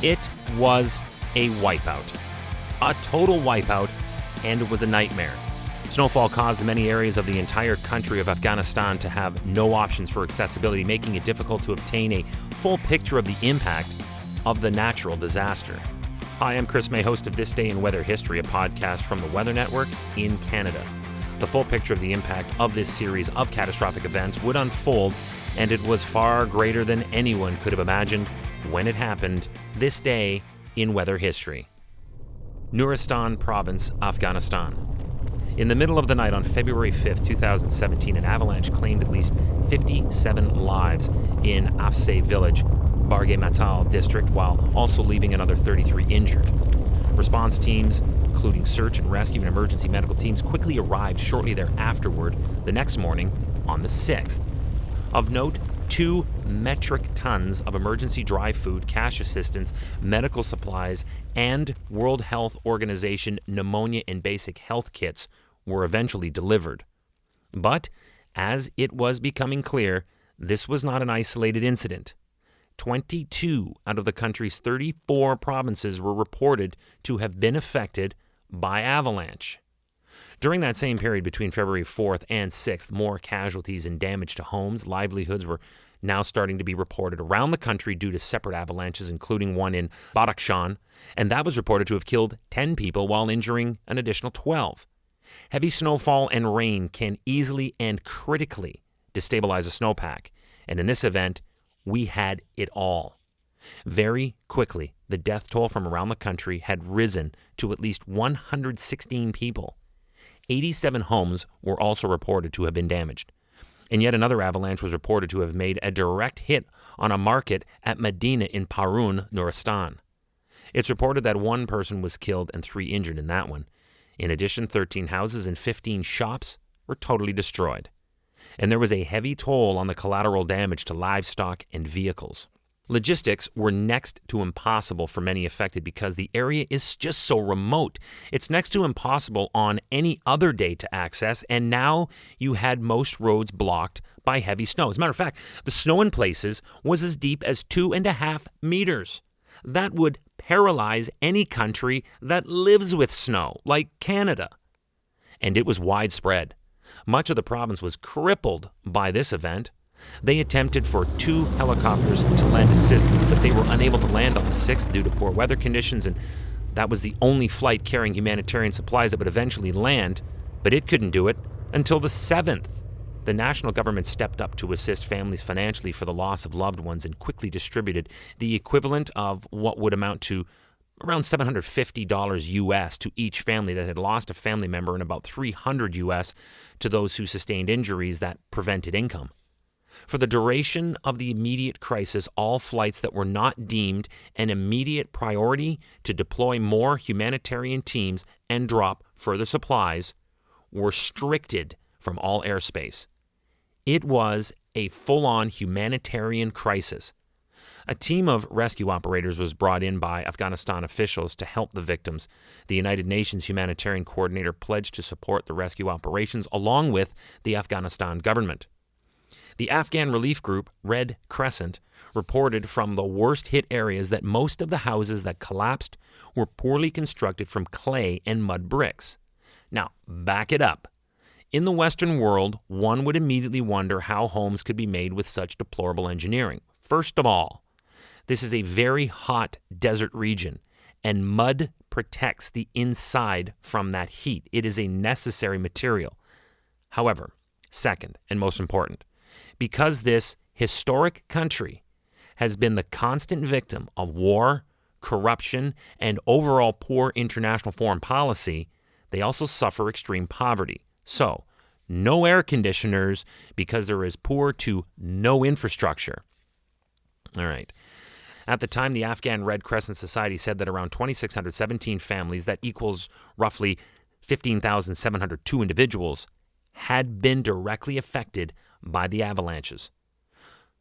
It was a wipeout. A total wipeout, and it was a nightmare. Snowfall caused many areas of the entire country of Afghanistan to have no options for accessibility, making it difficult to obtain a full picture of the impact of the natural disaster. Hi, I'm Chris May, host of This Day in Weather History, a podcast from the Weather Network in Canada. The full picture of the impact of this series of catastrophic events would unfold, and it was far greater than anyone could have imagined when it happened this day in weather history. Nuristan Province, Afghanistan. In the middle of the night on February 5th, 2017, an avalanche claimed at least 57 lives in Afse village, Barge Matal district, while also leaving another 33 injured. Response teams, including search and rescue and emergency medical teams, quickly arrived shortly thereafterward the next morning on the 6th. Of note, 2 metric tons of emergency dry food, cash assistance, medical supplies, and World Health Organization pneumonia and basic health kits were eventually delivered. But, as it was becoming clear, this was not an isolated incident. 22 out of the country's 34 provinces were reported to have been affected by avalanche. During that same period between February 4th and 6th, more casualties and damage to homes, livelihoods were now starting to be reported around the country due to separate avalanches, including one in Badakhshan, and that was reported to have killed 10 people while injuring an additional 12. Heavy snowfall and rain can easily and critically destabilize a snowpack, and in this event, we had it all. Very quickly, the death toll from around the country had risen to at least 116 people. 87 homes were also reported to have been damaged. And yet another avalanche was reported to have made a direct hit on a market at Medina in Parun, Nuristan. It's reported that 1 person was killed and 3 injured in that one. In addition, 13 houses and 15 shops were totally destroyed. And there was a heavy toll on the collateral damage to livestock and vehicles. Logistics were next to impossible for many affected because the area is just so remote. It's next to impossible on any other day to access, and now you had most roads blocked by heavy snow. As a matter of fact, the snow in places was as deep as 2.5 meters. That would paralyze any country that lives with snow, like Canada. And it was widespread. Much of the province was crippled by this event. They attempted for 2 helicopters to lend assistance, but they were unable to land on the 6th due to poor weather conditions, and that was the only flight carrying humanitarian supplies that would eventually land, but it couldn't do it until the 7th. The national government stepped up to assist families financially for the loss of loved ones and quickly distributed the equivalent of what would amount to around $750 US to each family that had lost a family member, and about $300 US to those who sustained injuries that prevented income. For the duration of the immediate crisis, all flights that were not deemed an immediate priority to deploy more humanitarian teams and drop further supplies were restricted from all airspace. It was a full-on humanitarian crisis. A team of rescue operators was brought in by Afghanistan officials to help the victims. The United Nations humanitarian coordinator pledged to support the rescue operations along with the Afghanistan government. The Afghan relief group, Red Crescent, reported from the worst-hit areas that most of the houses that collapsed were poorly constructed from clay and mud bricks. Now, back it up. In the Western world, one would immediately wonder how homes could be made with such deplorable engineering. First of all, this is a very hot desert region, and mud protects the inside from that heat. It is a necessary material. However, second, and most important, because this historic country has been the constant victim of war, corruption, and overall poor international foreign policy, they also suffer extreme poverty. So, no air conditioners because there is poor to no infrastructure. All right. At the time, the Afghan Red Crescent Society said that around 2,617 families, that equals roughly 15,702 individuals, had been directly affected by the avalanches.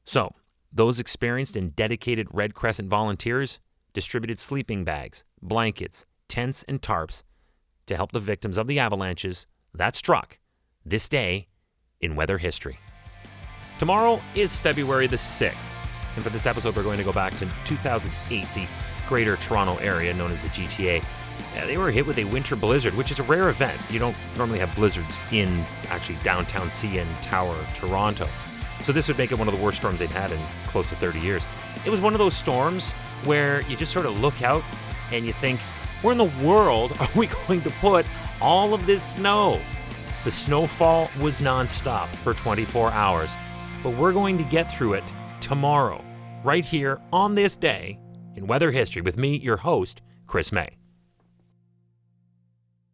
So, those experienced and dedicated Red Crescent volunteers distributed sleeping bags, blankets, tents, and tarps to help the victims of the avalanches that struck this day in weather history. Tomorrow is February the 6th, and for this episode we're going to go back to 2008, the greater Toronto area known as the GTA, they were hit with a winter blizzard, which is a rare event. You don't normally have blizzards in actually downtown CN Tower, Toronto. So this would make it one of the worst storms they'd had in close to 30 years. It was one of those storms where you just sort of look out and you think, where in the world are we going to put all of this snow? The snowfall was nonstop for 24 hours, but we're going to get through it tomorrow, right here on this day in weather history with me, your host, Chris May.